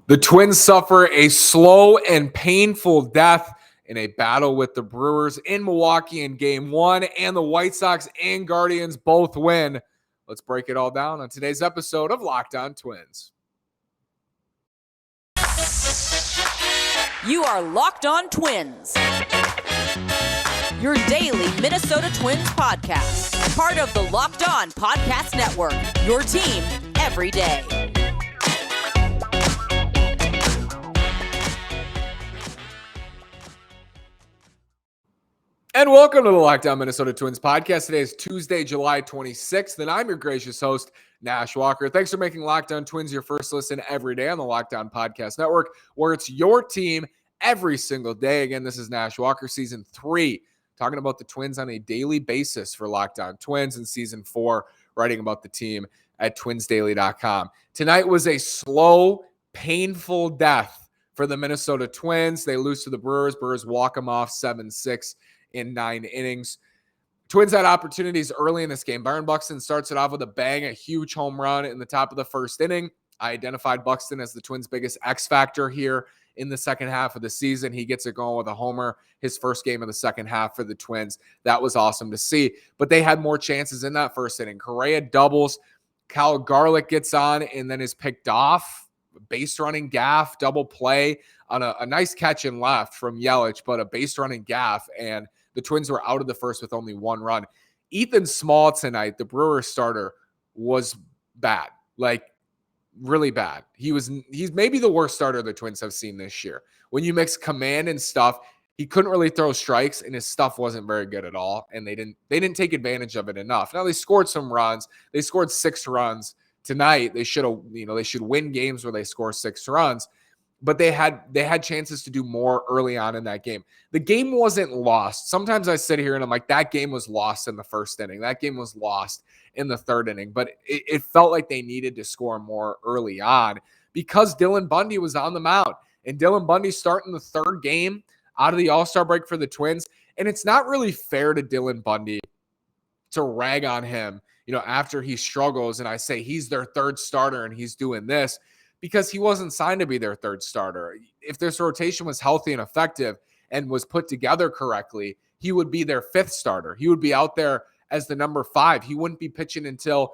The Twins suffer a slow and painful death in a battle with the Brewers in Milwaukee in Game 1, and the White Sox and Guardians both win. Let's break it all down on today's episode of Locked On Twins. You are Locked On Twins, your daily Minnesota Twins podcast, part of the Locked On Podcast Network, your team every day. And welcome to the Locked On Minnesota Twins podcast. Today is Tuesday, July 26th, and I'm your gracious host, Nash Walker. Thanks for making Locked On Twins your first listen every day on the Locked On Podcast Network, where it's your team every single day. Again, this is Nash Walker, Season 3, talking about the Twins on a daily basis for Locked On Twins, and Season 4, writing about the team at twinsdaily.com. Tonight was a slow, painful death for the Minnesota Twins. They lose to the Brewers. Brewers walk them off 7-6 in 9 innings. Twins had opportunities early in this game. Byron Buxton starts it off with a bang, a huge home run in the top of the first inning. I identified Buxton as the Twins' biggest X factor here in the second half of the season. He gets it going with a homer, his first game of the second half for the Twins. That was awesome to see. But they had more chances in that first inning. Correa doubles, Cal Garlick gets on and then is picked off. Base running gaff, double play on a nice catch in left from Yelich, but a base running gaff, and the Twins were out of the first with only one run. Ethan Small tonight, the Brewers starter, was bad, like really bad. He's maybe the worst starter the Twins have seen this year. When you mix command and stuff, he couldn't really throw strikes, and his stuff wasn't very good at all, and they didn't take advantage of it enough. Now they scored some runs. They scored 6 runs tonight. They should win games where they score 6 runs. But they had chances to do more early on in that game. The game wasn't lost. Sometimes I sit here and I'm like, that game was lost in the first inning. That game was lost in the third inning. But it felt like they needed to score more early on because Dylan Bundy was on the mound. And Dylan Bundy starting the third game out of the All-Star break for the Twins. And it's not really fair to Dylan Bundy to rag on him, after he struggles. And I say he's their third starter and he's doing this, because he wasn't signed to be their third starter. If this rotation was healthy and effective and was put together correctly, he would be their 5th starter. He would be out there as the number 5. He wouldn't be pitching until,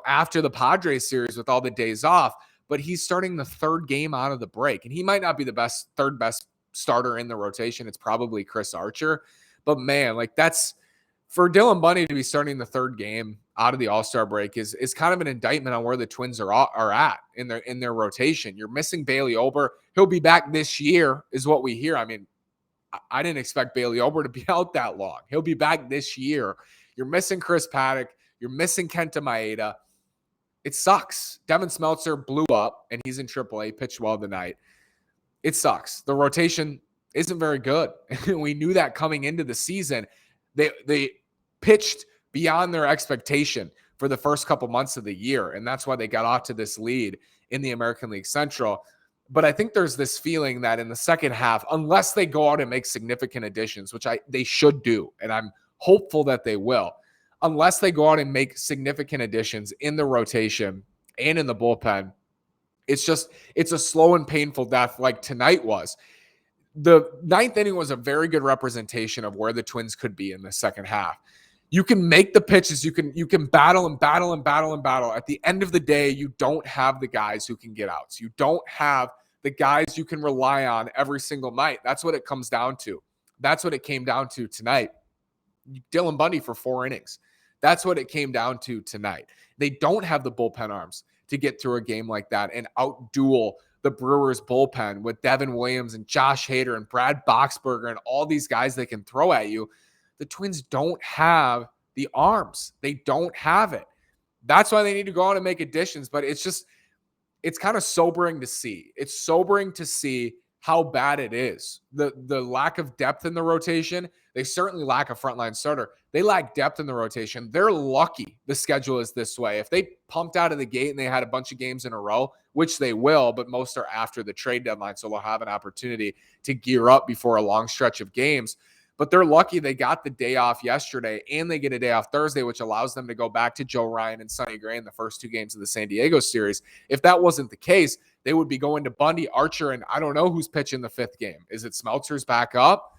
after the Padres series with all the days off, but he's starting the third game out of the break. And he might not be the third best starter in the rotation. It's probably Chris Archer. But man, that's for Dylan Bundy to be starting the third game out of the All-Star break is kind of an indictment on where the Twins are at in their rotation. You're missing Bailey Ober. He'll be back this year is what we hear. I mean, I didn't expect Bailey Ober to be out that long. He'll be back this year. You're missing Chris Paddock. You're missing Kenta Maeda. It sucks. Devin Smeltzer blew up, and he's in AAA, pitched well tonight. It sucks. The rotation isn't very good. We knew that coming into the season. They pitched beyond their expectation for the first couple months of the year, and that's why they got off to this lead in the American League Central. But I think there's this feeling that in the second half, unless they go out and make significant additions, which they should do, and I'm hopeful that they will, unless they go out and make significant additions in the rotation and in the bullpen, it's a slow and painful death like tonight was. The 9th inning was a very good representation of where the Twins could be in the second half. You can make the pitches. You can battle and battle and battle and battle. At the end of the day, you don't have the guys who can get outs. You don't have the guys you can rely on every single night. That's what it comes down to. That's what it came down to tonight. Dylan Bundy for 4 innings. That's what it came down to tonight. They don't have the bullpen arms to get through a game like that and outduel the Brewers bullpen with Devin Williams and Josh Hader and Brad Boxberger and all these guys they can throw at you. The Twins don't have the arms. They don't have it. That's why they need to go out and make additions, but it's kind of sobering to see. It's sobering to see how bad it is. The lack of depth in the rotation. They certainly lack a frontline starter. They lack depth in the rotation. They're lucky the schedule is this way. If they pumped out of the gate and they had a bunch of games in a row, which they will, but most are after the trade deadline, so they'll have an opportunity to gear up before a long stretch of games. But they're lucky they got the day off yesterday and they get a day off Thursday, which allows them to go back to Joe Ryan and Sonny Gray in the first 2 games of the San Diego series. If that wasn't the case, they would be going to Bundy, Archer, and I don't know who's pitching the 5th game. Is it Smeltzer's back up?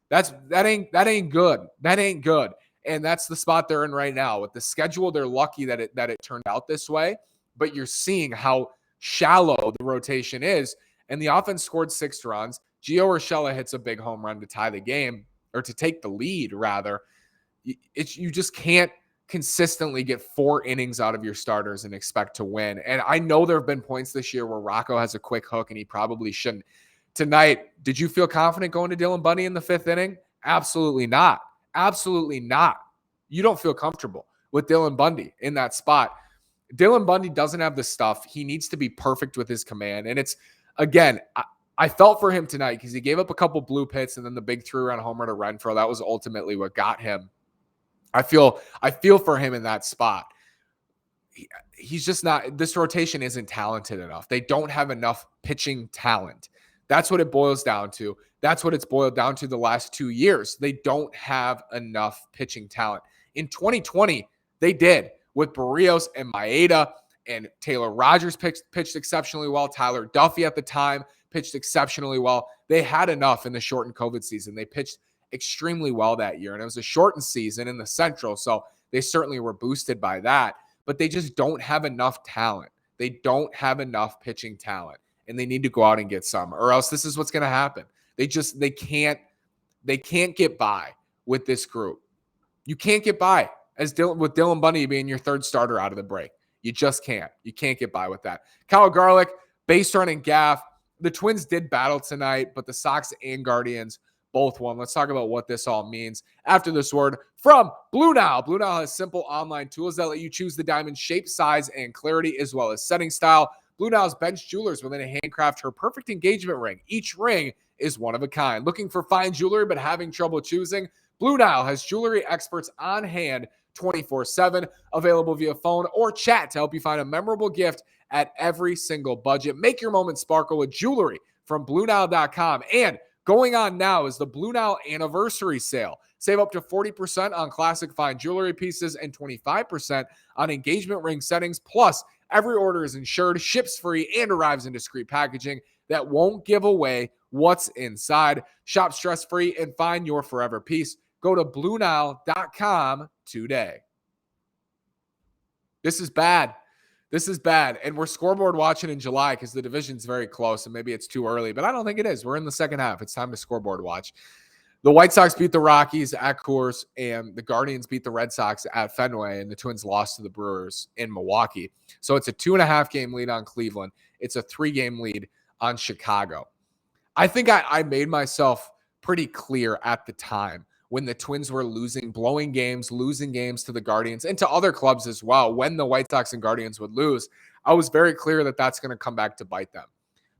That ain't good. That ain't good. And that's the spot they're in right now. With the schedule, they're lucky that it turned out this way. But you're seeing how shallow the rotation is. And the offense scored 6 runs. Gio Urshela hits a big home run to tie the game, or to take the lead, rather. You just can't consistently get 4 innings out of your starters and expect to win. And I know there have been points this year where Rocco has a quick hook and he probably shouldn't. Tonight, did you feel confident going to Dylan Bundy in the 5th inning? Absolutely not. Absolutely not. You don't feel comfortable with Dylan Bundy in that spot. Dylan Bundy doesn't have the stuff. He needs to be perfect with his command. And it's, again, I felt for him tonight because he gave up a couple blue pits and then the big 3-run homer to Renfroe. That was ultimately what got him. I feel for him in that spot. He's just not, this rotation isn't talented enough. They don't have enough pitching talent. That's what it boils down to. That's what it's boiled down to the last 2 years. They don't have enough pitching talent. In 2020, they did, with Barrios and Maeda, and Taylor Rogers pitched exceptionally well. Tyler Duffy at the time pitched exceptionally well. They had enough in the shortened COVID season. They pitched extremely well that year, and it was a shortened season in the Central, so they certainly were boosted by that, but they just don't have enough talent. They don't have enough pitching talent, and they need to go out and get some, or else this is what's going to happen. They can't get by with this group. You can't get by with Dylan Bundy being your 3rd starter out of the break. You just can't. You can't get by with that. Kyle Garlick, base running gaff. The Twins did battle tonight, but the Sox and Guardians both won. Let's talk about what this all means after this word from Blue Nile. Blue Nile has simple online tools that let you choose the diamond shape, size, and clarity, as well as setting style. Blue Nile's bench jewelers will then handcraft her perfect engagement ring. Each ring is one of a kind. Looking for fine jewelry but having trouble choosing? Blue Nile has jewelry experts on hand 24/7, available via phone or chat to help you find a memorable gift at every single budget. Make your moment sparkle with jewelry from BlueNile.com. And going on now is the Blue Nile anniversary sale. Save up to 40% on classic fine jewelry pieces and 25% on engagement ring settings. Plus, every order is insured, ships free, and arrives in discreet packaging that won't give away what's inside. Shop stress-free and find your forever piece. Go to BlueNile.com today. This is bad. This is bad. And we're scoreboard watching in July because the division's very close and maybe it's too early, but I don't think it is. We're in the second half. It's time to scoreboard watch. The White Sox beat the Rockies at Coors, and the Guardians beat the Red Sox at Fenway, and the Twins lost to the Brewers in Milwaukee. So it's a 2.5-game lead on Cleveland. It's a 3-game lead on Chicago. I think I made myself pretty clear at the time when the Twins were losing games to the Guardians and to other clubs as well. When the White Sox and Guardians would lose, I was very clear that that's going to come back to bite them,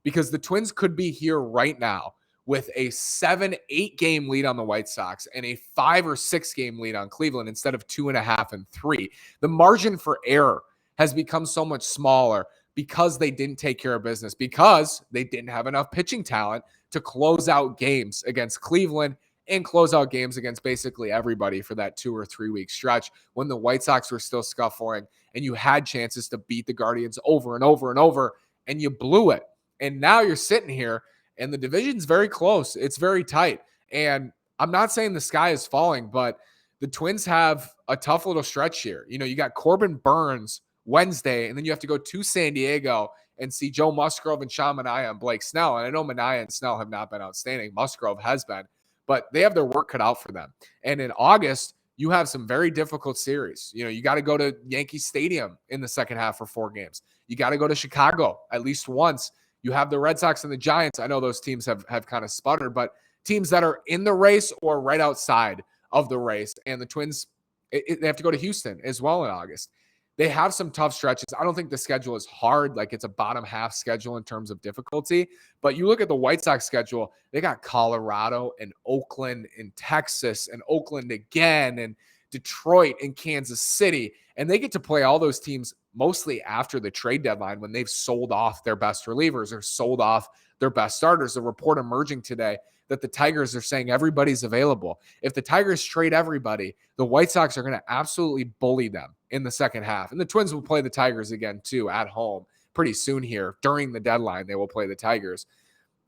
because the Twins could be here right now with a 7-8 game lead on the White Sox and a 5 or 6 game lead on Cleveland instead of 2.5 and 3. The margin for error has become so much smaller because they didn't take care of business, because they didn't have enough pitching talent to close out games against Cleveland and close out games against basically everybody for that 2 or 3 week stretch when the White Sox were still scuffling and you had chances to beat the Guardians over and over and over, and you blew it. And now you're sitting here and the division's very close. It's very tight. And I'm not saying the sky is falling, but the Twins have a tough little stretch here. You know, you got Corbin Burnes Wednesday, and then you have to go to San Diego and see Joe Musgrove and Sean Manaea and Blake Snell. And I know Manaea and Snell have not been outstanding. Musgrove has been, but they have their work cut out for them. And in August, you have some very difficult series. You know, you got to go to Yankee Stadium in the second half for 4 games. You got to go to Chicago at least once. You have the Red Sox and the Giants. I know those teams have kind of sputtered, but teams that are in the race or right outside of the race. And the Twins, they have to go to Houston as well in August. They have some tough stretches. I don't think the schedule is hard. Like, it's a bottom half schedule in terms of difficulty. But you look at the White Sox schedule, they got Colorado and Oakland and Texas and Oakland again and Detroit and Kansas City. And they get to play all those teams mostly after the trade deadline when they've sold off their best relievers or sold off their best starters. A report emerging today that the Tigers are saying everybody's available. If the Tigers trade everybody, the White Sox are going to absolutely bully them in the second half. And the Twins will play the Tigers again too at home. pretty soon here during the deadline. They will play the Tigers.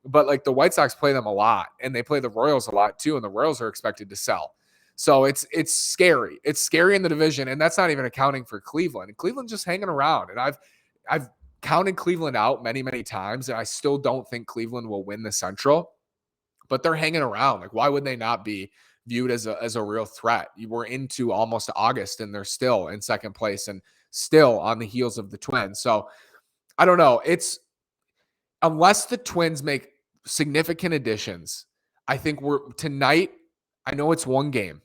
But like the White Sox play them a lot, and they play the Royals a lot too, and the Royals are expected to sell. So it's scary. It's scary in the division, and that's not even accounting for Cleveland. And Cleveland's just hanging around. And I've counted Cleveland out many, many times, and I still don't think Cleveland will win the Central. But they're hanging around. Like, why would they not be viewed as a real threat? We're into almost August, and they're still in second place and still on the heels of the Twins. So I don't know. It's unless the Twins make significant additions, I think tonight. I know it's one game.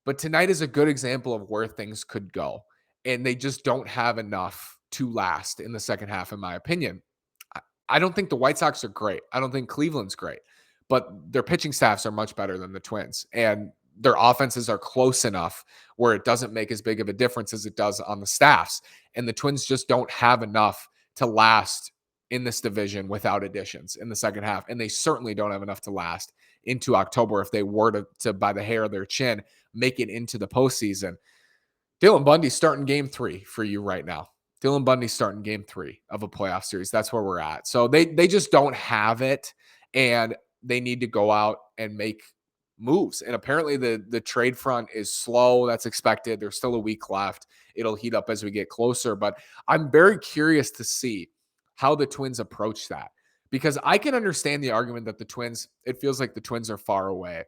But tonight is a good example of where things could go. And they just don't have enough to last in the second half, in my opinion. I don't think the White Sox are great. I don't think Cleveland's great. But their pitching staffs are much better than the Twins. And their offenses are close enough where it doesn't make as big of a difference as it does on the staffs. And the Twins just don't have enough to last in this division without additions in the second half. And they certainly don't have enough to last into October if they were to by the hair of their chin, make it into the postseason. Dylan Bundy's starting game 3 for you right now. Dylan Bundy's starting game 3 of a playoff series. That's where we're at. So they just don't have it, and they need to go out and make moves. And apparently the trade front is slow. That's expected. There's still a week left. It'll heat up as we get closer, but I'm very curious to see how the Twins approach that. Because I can understand the argument that it feels like the Twins are far away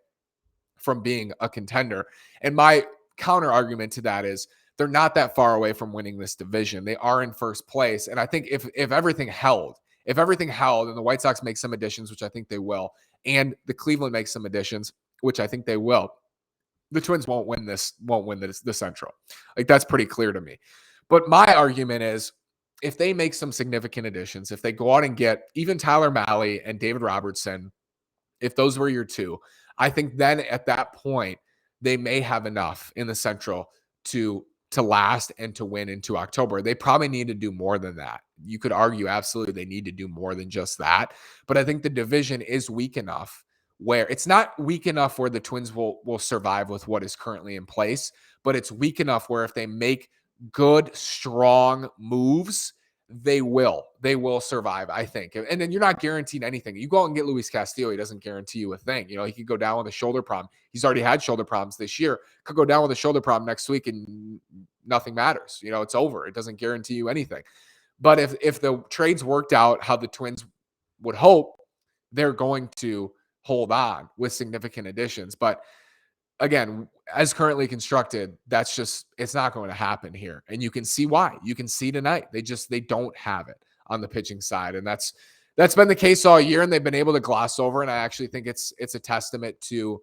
from being a contender. And my counter argument to that is they're not that far away from winning this division. They are in first place. And I think if everything held and the White Sox make some additions, which I think they will, and the Cleveland makes some additions, which I think they will, the Twins won't win the Central. Like, that's pretty clear to me. But my argument is, if they make some significant additions, if they go out and get even Tyler Mahle and David Robertson, if those were your two, I think then at that point, they may have enough in the Central to last and to win into October. They probably need to do more than that. You could argue absolutely they need to do more than just that. But I think the division is weak enough where it's not weak enough where the Twins will survive with what is currently in place, but it's weak enough where if they make good, strong moves, they will survive, I think. And then you're not guaranteed anything. You go out and get Luis Castillo, he doesn't guarantee you a thing. He could go down with a shoulder problem. He's already had shoulder problems this year. Could go down with a shoulder problem next week and nothing matters. It's over. It doesn't guarantee you anything. But if the trades worked out how the Twins would hope, they're going to hold on with significant additions. But again, as currently constructed, it's not going to happen here. And you can see why. You can see tonight. They don't have it on the pitching side. And that's been the case all year, and they've been able to gloss over. And I actually think it's a testament to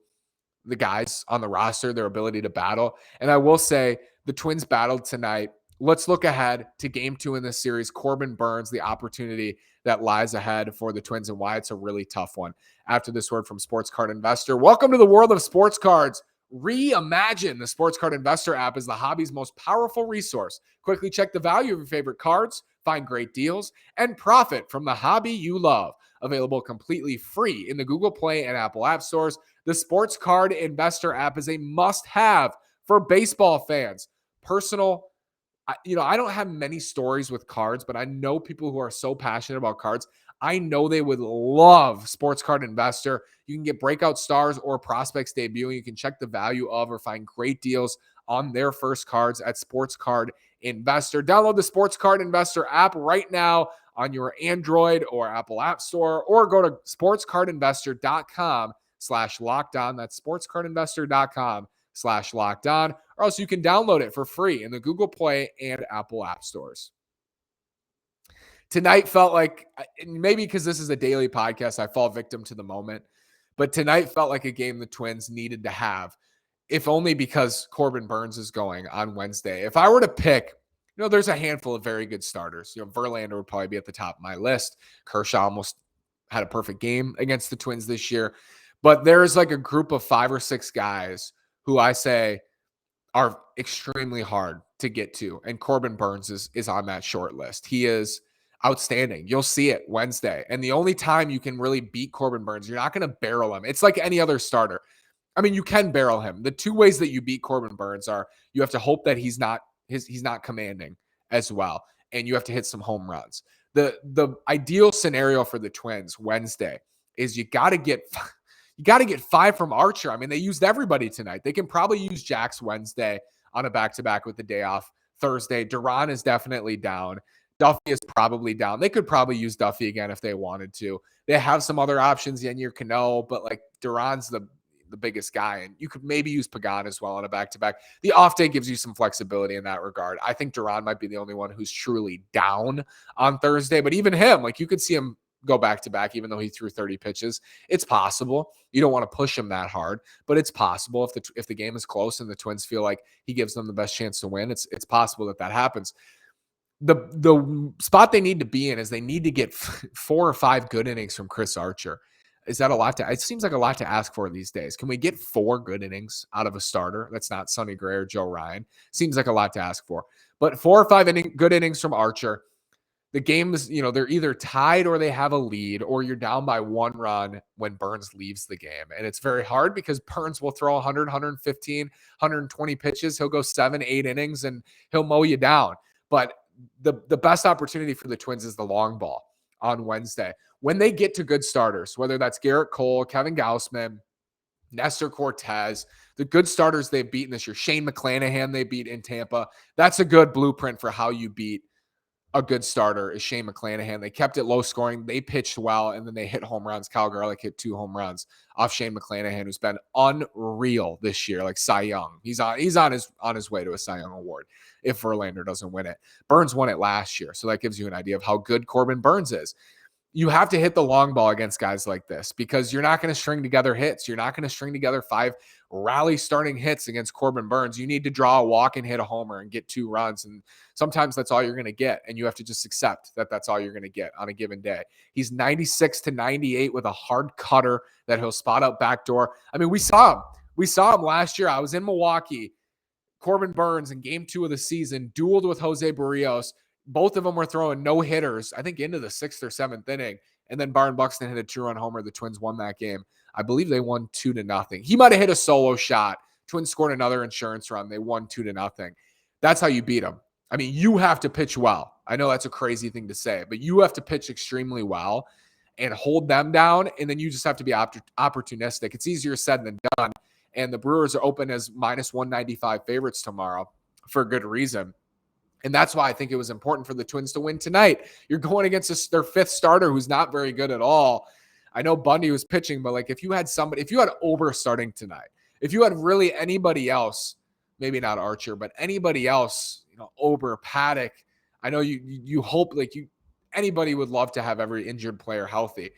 the guys on the roster, their ability to battle. And I will say the Twins battled tonight. Let's look ahead to game 2 in this series. Corbin Burnes, the opportunity that lies ahead for the Twins and why it's a really tough one. After this word from Sports Card Investor. Welcome to the world of sports cards. Reimagine. The Sports Card Investor app is the hobby's most powerful resource. Quickly check the value of your favorite cards, find great deals, and profit from the hobby you love. Available completely free in the Google Play and Apple App Stores. The Sports Card Investor app is a must-have for baseball fans. I don't have many stories with cards, but I know people who are so passionate about cards. I know they would love Sports Card Investor. You can get breakout stars or prospects debuting. You can check the value of or find great deals on their first cards at Sports Card Investor. Download the Sports Card Investor app right now on your Android or Apple App Store, or go to sportscardinvestor.com/lockedon. That's sportscardinvestor.com/lockedon. Or else you can download it for free in the Google Play and Apple App Stores. Tonight felt like, maybe because this is a daily podcast, I fall victim to the moment, but tonight felt like a game the Twins needed to have, if only because Corbin Burnes is going on Wednesday. If I were to pick, there's a handful of very good starters. Verlander would probably be at the top of my list. Kershaw almost had a perfect game against the Twins this year. But there's like a group of 5 or 6 guys who I say are extremely hard to get to. And Corbin Burnes is on that short list. He is outstanding. You'll see it Wednesday. And the only time you can really beat Corbin Burnes, you're not going to barrel him. It's like any other starter. I mean, you can barrel him. The 2 ways that you beat Corbin Burnes are you have to hope that he's not commanding as well. and you have to hit some home runs. The ideal scenario for the Twins Wednesday is you got to get 5 from Archer. I mean, they used everybody tonight. They can probably use Jax Wednesday on a back-to-back with the day off Thursday. Duran is definitely down. Duffy is probably down. They could probably use Duffy again if they wanted to. They have some other options, Yennier Cano, but like Duran's the biggest guy, and you could maybe use Pagan as well on a back-to-back. The off day gives you some flexibility in that regard. I think Duran might be the only one who's truly down on Thursday, but even him, like you could see him go back-to-back even though he threw 30 pitches. It's possible. You don't want to push him that hard, but it's possible if the game is close and the Twins feel like he gives them the best chance to win, it's possible that happens. The spot they need to be in is they need to get 4 or 5 good innings from Chris Archer. Is that a lot it seems like a lot to ask for these days. Can we get 4 good innings out of a starter? That's not Sonny Gray or Joe Ryan. Seems like a lot to ask for. But 4 or 5 good innings from Archer. The game is, they're either tied or they have a lead, or you're down by 1 run when Burnes leaves the game. And it's very hard because Burnes will throw 100, 115, 120 pitches. He'll go 7, 8 innings and he'll mow you down. But the best opportunity for the Twins is the long ball on Wednesday. When they get to good starters, whether that's Garrett Cole, Kevin Gausman, Nestor Cortez, the good starters they've beaten this year, Shane McClanahan they beat in Tampa, that's a good blueprint for how you beat a good starter is Shane McClanahan. They kept it low scoring. They pitched well, and then they hit home runs. Kyle Garlick hit 2 home runs off Shane McClanahan, who's been unreal this year, like Cy Young. He's on his way to a Cy Young award if Verlander doesn't win it. Burnes won it last year, so that gives you an idea of how good Corbin Burnes is. You have to hit the long ball against guys like this because you're not going to string together hits. You're not going to string together 5 rally starting hits against Corbin Burnes. You need to draw a walk and hit a homer and get 2 runs. And sometimes that's all you're going to get. And you have to just accept that that's all you're going to get on a given day. He's 96 to 98 with a hard cutter that he'll spot out backdoor. I mean, we saw him. We saw him last year. I was in Milwaukee. Corbin Burnes in game 2 of the season dueled with Jose Barrios. Both of them were throwing no hitters, I think into the 6th or 7th inning. And then Byron Buxton hit a 2-run homer. The Twins won that game. I believe they won 2-0. He might have hit a solo shot. Twins scored another insurance run. They won 2-0. That's how you beat them. I mean, you have to pitch well. I know that's a crazy thing to say, but you have to pitch extremely well and hold them down. And then you just have to be opportunistic. It's easier said than done. And the Brewers are open as -195 favorites tomorrow for a good reason. And that's why I think it was important for the Twins to win tonight. You're going against their 5th starter who's not very good at all. I know Bundy was pitching, but like if you had Ober starting tonight, if you had really anybody else, maybe not Archer, but anybody else, Ober, Paddock, I know you hope anybody would love to have every injured player healthy.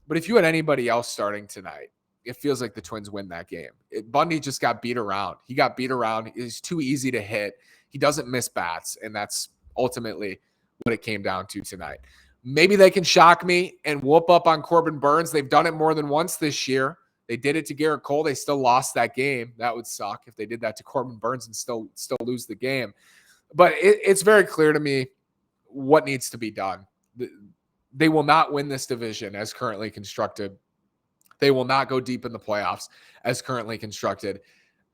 But if you had anybody else starting tonight, it feels like the Twins win that game. Bundy just got beat around. He got beat around. He's too easy to hit. He doesn't miss bats, and that's ultimately what it came down to tonight. Maybe they can shock me and whoop up on Corbin Burnes. They've done it more than once this year. They did it to Garrett Cole. They still lost that game. That would suck if they did that to Corbin Burnes and still lose the game. But it's very clear to me what needs to be done. They will not win this division as currently constructed. They will not go deep in the playoffs as currently constructed.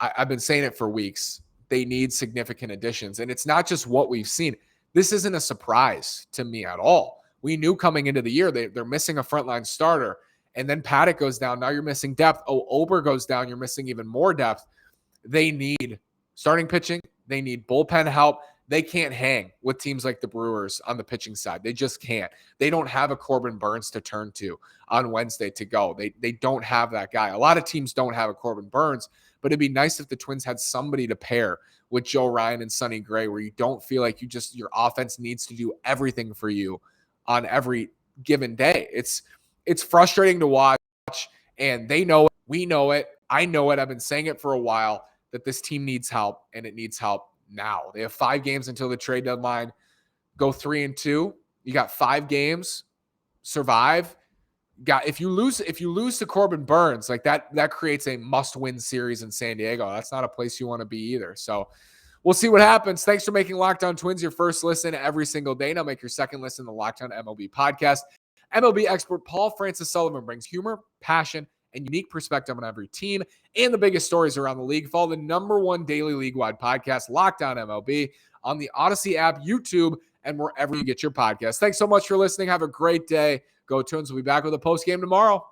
I've been saying it for weeks. They need significant additions. And it's not just what we've seen. This isn't a surprise to me at all. We knew coming into the year they're missing a frontline starter. And then Paddock goes down. Now you're missing depth. Ober goes down. You're missing even more depth. They need starting pitching. They need bullpen help. They can't hang with teams like the Brewers on the pitching side. They just can't. They don't have a Corbin Burnes to turn to on Wednesday to go. They don't have that guy. A lot of teams don't have a Corbin Burnes, but it'd be nice if the Twins had somebody to pair with Joe Ryan and Sonny Gray where you don't feel like your offense needs to do everything for you on every given day. It's frustrating to watch, and they know it. We know it. I know it. I've been saying it for a while that this team needs help, and it needs help now. They have 5 games until the trade deadline. Go 3-2. You got 5 games. Survive. If you lose to Corbin Burnes, like that creates a must-win series in San Diego. That's not a place you want to be either. So we'll see what happens. Thanks for making Locked On Twins your first listen every single day. Now make your second listen the Locked On MLB podcast. MLB expert Paul Francis Sullivan brings humor, passion, and unique perspective on every team and the biggest stories around the league. Follow the #1 daily league-wide podcast, Locked On MLB, on the Odyssey app, YouTube, and wherever you get your podcasts. Thanks so much for listening. Have a great day. Go Twins. We'll be back with a post game tomorrow.